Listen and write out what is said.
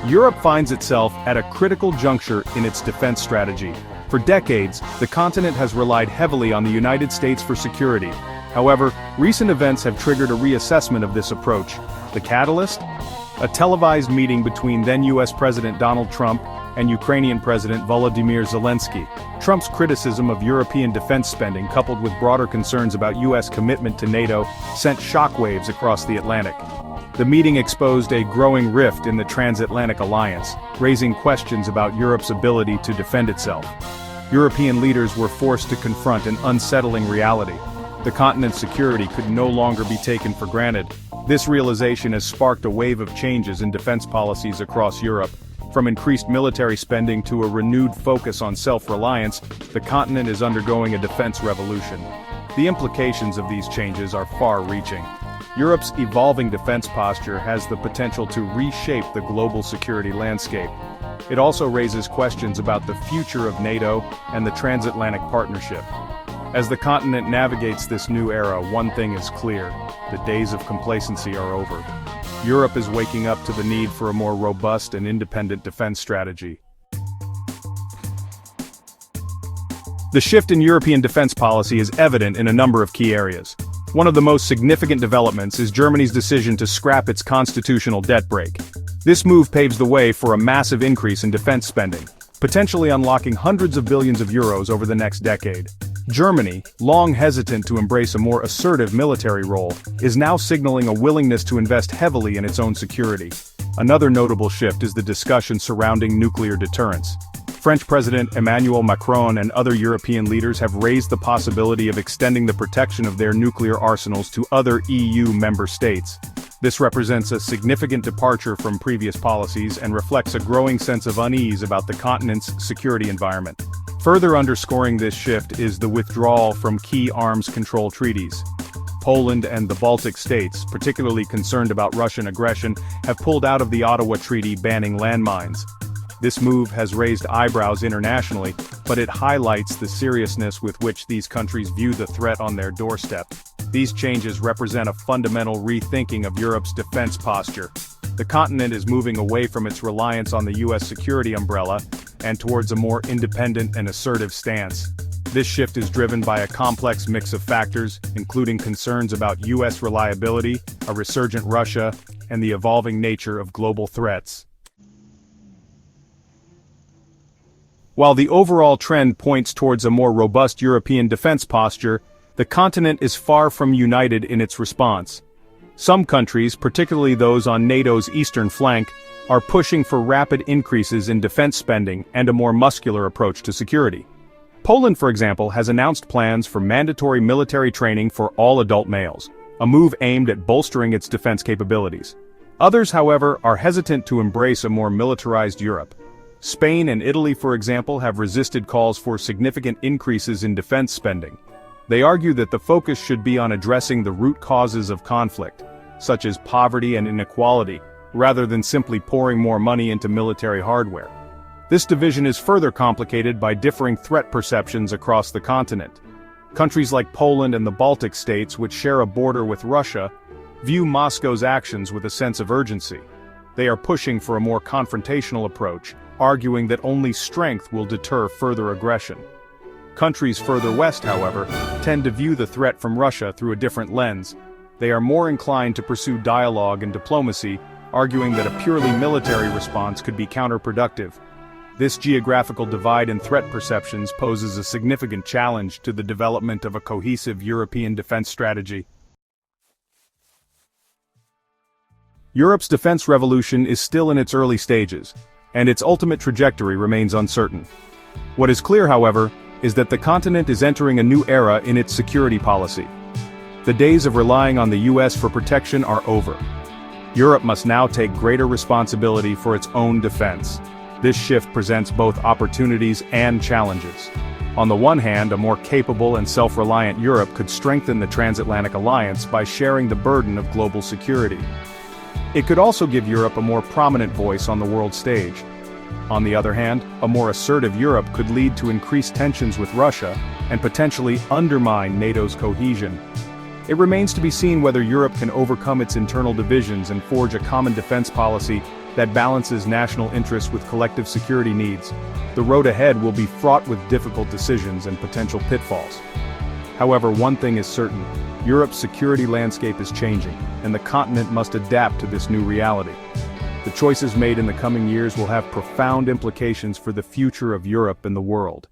Europe finds itself at a critical juncture in its defense strategy. For decades, the continent has relied heavily on the United States for security. However, recent events have triggered a reassessment of this approach. The catalyst? A televised meeting between then US President Donald Trump and Ukrainian President Volodymyr Zelensky. Trump's criticism of European defense spending, coupled with broader concerns about US commitment to NATO, sent shockwaves across the Atlantic. The meeting exposed a growing rift in the transatlantic alliance, raising questions about Europe's ability to defend itself. European leaders were forced to confront an unsettling reality. The continent's security could no longer be taken for granted. This realization has sparked a wave of changes in defense policies across Europe. From increased military spending to a renewed focus on self-reliance, the continent is undergoing a defense revolution. The implications of these changes are far-reaching. Europe's evolving defense posture has the potential to reshape the global security landscape. It also raises questions about the future of NATO and the transatlantic partnership. As the continent navigates this new era, one thing is clear: the days of complacency are over. Europe is waking up to the need for a more robust and independent defense strategy. The shift in European defense policy is evident in a number of key areas. One of the most significant developments is Germany's decision to scrap its constitutional debt brake. This move paves the way for a massive increase in defense spending, potentially unlocking hundreds of billions of euros over the next decade. Germany, long hesitant to embrace a more assertive military role, is now signaling a willingness to invest heavily in its own security. Another notable shift is the discussion surrounding nuclear deterrence. French President Emmanuel Macron and other European leaders have raised the possibility of extending the protection of their nuclear arsenals to other EU member states. This represents a significant departure from previous policies and reflects a growing sense of unease about the continent's security environment. Further underscoring this shift is the withdrawal from key arms control treaties. Poland and the Baltic states, particularly concerned about Russian aggression, have pulled out of the Ottawa Treaty banning landmines. This move has raised eyebrows internationally, but it highlights the seriousness with which these countries view the threat on their doorstep. These changes represent a fundamental rethinking of Europe's defense posture. The continent is moving away from its reliance on the US security umbrella and towards a more independent and assertive stance. This shift is driven by a complex mix of factors, including concerns about US reliability, a resurgent Russia, and the evolving nature of global threats. While the overall trend points towards a more robust European defense posture, the continent is far from united in its response. Some countries, particularly those on NATO's eastern flank, are pushing for rapid increases in defense spending and a more muscular approach to security. Poland, for example, has announced plans for mandatory military training for all adult males, a move aimed at bolstering its defense capabilities. Others, however, are hesitant to embrace a more militarized Europe. Spain and Italy, for example, have resisted calls for significant increases in defense spending. They argue that the focus should be on addressing the root causes of conflict, such as poverty and inequality, rather than simply pouring more money into military hardware. This division is further complicated by differing threat perceptions across the continent. Countries like Poland and the Baltic states, which share a border with Russia, view Moscow's actions with a sense of urgency. They are pushing for a more confrontational approach, arguing that only strength will deter further aggression. Countries further west, however, tend to view the threat from Russia through a different lens. They are more inclined to pursue dialogue and diplomacy, arguing that a purely military response could be counterproductive. This geographical divide in threat perceptions poses a significant challenge to the development of a cohesive European defense strategy. Europe's defense revolution is still in its early stages, and its ultimate trajectory remains uncertain. What is clear, however, is that the continent is entering a new era in its security policy. The days of relying on the US for protection are over. Europe must now take greater responsibility for its own defense. This shift presents both opportunities and challenges. On the one hand, a more capable and self-reliant Europe could strengthen the transatlantic alliance by sharing the burden of global security. It could also give Europe a more prominent voice on the world stage. On the other hand, a more assertive Europe could lead to increased tensions with Russia and potentially undermine NATO's cohesion. It remains to be seen whether Europe can overcome its internal divisions and forge a common defense policy that balances national interests with collective security needs. The road ahead will be fraught with difficult decisions and potential pitfalls. However, one thing is certain: Europe's security landscape is changing, and the continent must adapt to this new reality. The choices made in the coming years will have profound implications for the future of Europe and the world.